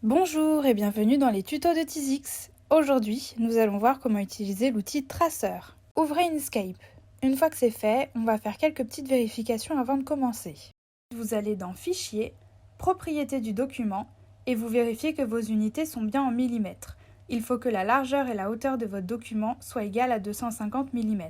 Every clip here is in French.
Bonjour et bienvenue dans les tutos de TizX. Aujourd'hui, nous allons voir comment utiliser l'outil Traceur. Ouvrez Inkscape. Une fois que c'est fait, on va faire quelques petites vérifications avant de commencer. Vous allez dans Fichier, Propriétés du document et vous vérifiez que vos unités sont bien en millimètres. Il faut que la largeur et la hauteur de votre document soient égales à 250 mm.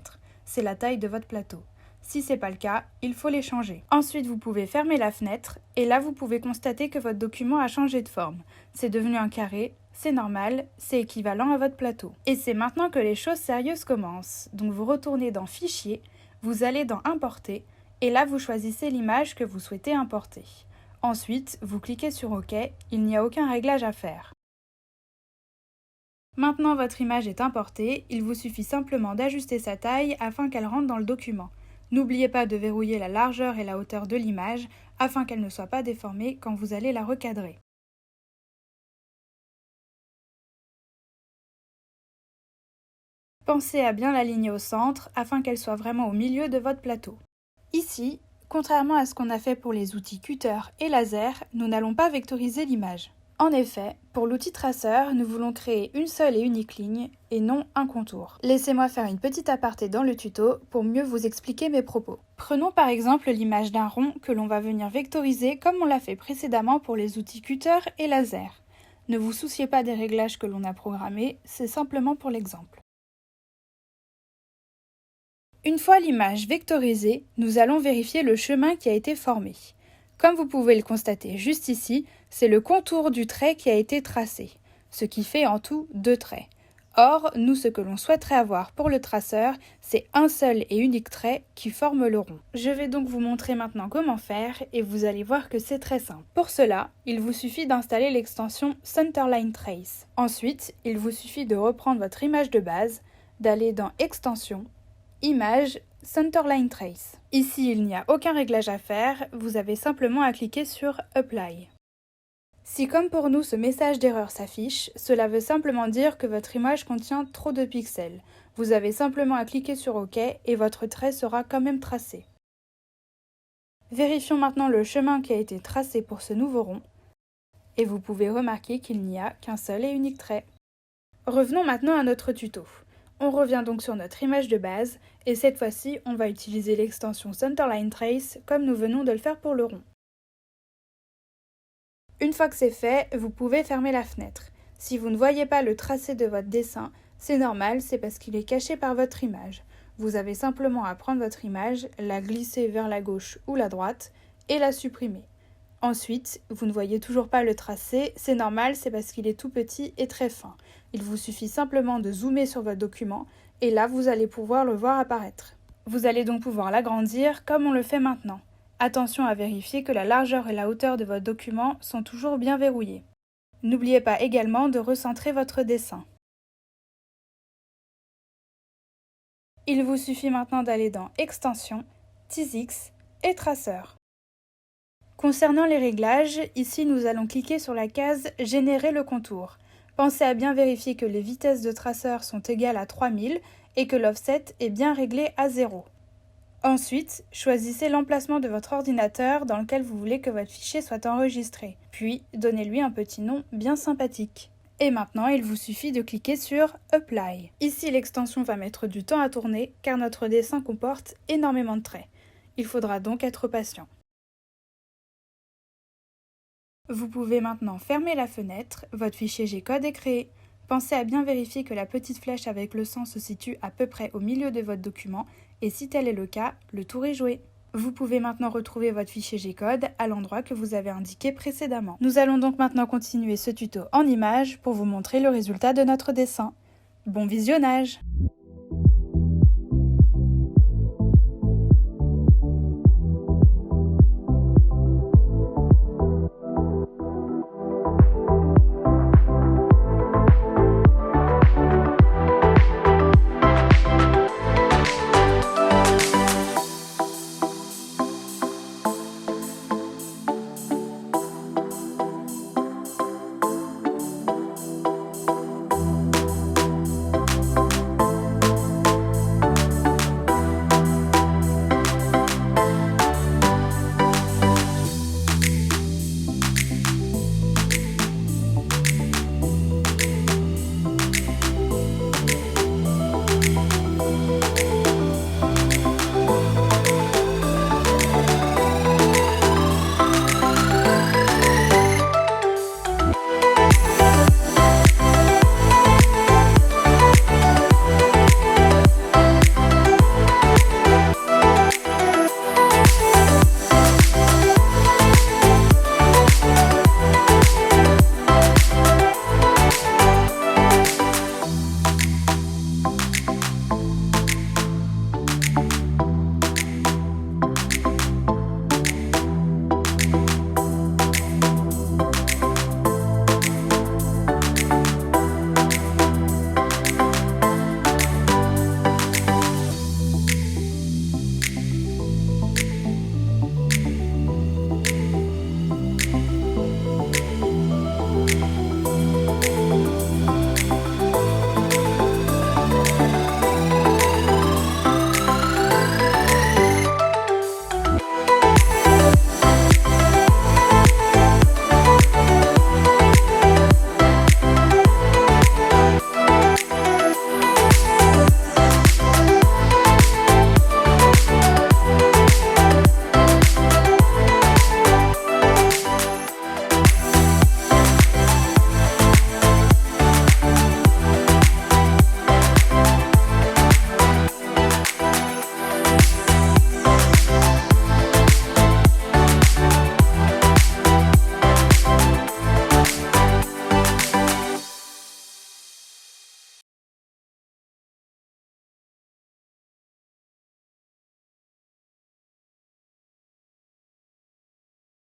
C'est la taille de votre plateau. Si ce n'est pas le cas, il faut les changer. Ensuite, vous pouvez fermer la fenêtre et là, vous pouvez constater que votre document a changé de forme. C'est devenu un carré, c'est normal, c'est équivalent à votre plateau. Et c'est maintenant que les choses sérieuses commencent. Donc vous retournez dans Fichier, vous allez dans Importer et là, vous choisissez l'image que vous souhaitez importer. Ensuite, vous cliquez sur OK, il n'y a aucun réglage à faire. Maintenant, votre image est importée, il vous suffit simplement d'ajuster sa taille afin qu'elle rentre dans le document. N'oubliez pas de verrouiller la largeur et la hauteur de l'image afin qu'elle ne soit pas déformée quand vous allez la recadrer. Pensez à bien l'aligner au centre afin qu'elle soit vraiment au milieu de votre plateau. Ici, contrairement à ce qu'on a fait pour les outils cutter et laser, nous n'allons pas vectoriser l'image. En effet, pour l'outil traceur, nous voulons créer une seule et unique ligne et non un contour. Laissez-moi faire une petite aparté dans le tuto pour mieux vous expliquer mes propos. Prenons par exemple l'image d'un rond que l'on va venir vectoriser comme on l'a fait précédemment pour les outils cutter et laser. Ne vous souciez pas des réglages que l'on a programmés, c'est simplement pour l'exemple. Une fois l'image vectorisée, nous allons vérifier le chemin qui a été formé. Comme vous pouvez le constater juste ici, c'est le contour du trait qui a été tracé, ce qui fait en tout 2 traits. Or, nous, ce que l'on souhaiterait avoir pour le traceur, c'est un seul et unique trait qui forme le rond. Je vais donc vous montrer maintenant comment faire et vous allez voir que c'est très simple. Pour cela, il vous suffit d'installer l'extension Centerline Trace. Ensuite, il vous suffit de reprendre votre image de base, d'aller dans Extensions, Image, Centerline Trace. Ici, il n'y a aucun réglage à faire, vous avez simplement à cliquer sur Apply. Si comme pour nous ce message d'erreur s'affiche, cela veut simplement dire que votre image contient trop de pixels. Vous avez simplement à cliquer sur OK et votre trait sera quand même tracé. Vérifions maintenant le chemin qui a été tracé pour ce nouveau rond. Et vous pouvez remarquer qu'il n'y a qu'un seul et unique trait. Revenons maintenant à notre tuto. On revient donc sur notre image de base et cette fois-ci, on va utiliser l'extension Centerline Trace comme nous venons de le faire pour le rond. Une fois que c'est fait, vous pouvez fermer la fenêtre. Si vous ne voyez pas le tracé de votre dessin, c'est normal, c'est parce qu'il est caché par votre image. Vous avez simplement à prendre votre image, la glisser vers la gauche ou la droite et la supprimer. Ensuite, vous ne voyez toujours pas le tracé, c'est normal, c'est parce qu'il est tout petit et très fin. Il vous suffit simplement de zoomer sur votre document et là, vous allez pouvoir le voir apparaître. Vous allez donc pouvoir l'agrandir comme on le fait maintenant. Attention à vérifier que la largeur et la hauteur de votre document sont toujours bien verrouillées. N'oubliez pas également de recentrer votre dessin. Il vous suffit maintenant d'aller dans Extensions, TizX et Traceur. Concernant les réglages, ici nous allons cliquer sur la case « Générer le contour ». Pensez à bien vérifier que les vitesses de traceur sont égales à 3000 et que l'offset est bien réglé à 0. Ensuite, choisissez l'emplacement de votre ordinateur dans lequel vous voulez que votre fichier soit enregistré. Puis, donnez-lui un petit nom bien sympathique. Et maintenant, il vous suffit de cliquer sur « Apply ». Ici, l'extension va mettre du temps à tourner car notre dessin comporte énormément de traits. Il faudra donc être patient. Vous pouvez maintenant fermer la fenêtre, votre fichier G-code est créé. Pensez à bien vérifier que la petite flèche avec le sang se situe à peu près au milieu de votre document et si tel est le cas, le tour est joué. Vous pouvez maintenant retrouver votre fichier G-code à l'endroit que vous avez indiqué précédemment. Nous allons donc maintenant continuer ce tuto en images pour vous montrer le résultat de notre dessin. Bon visionnage!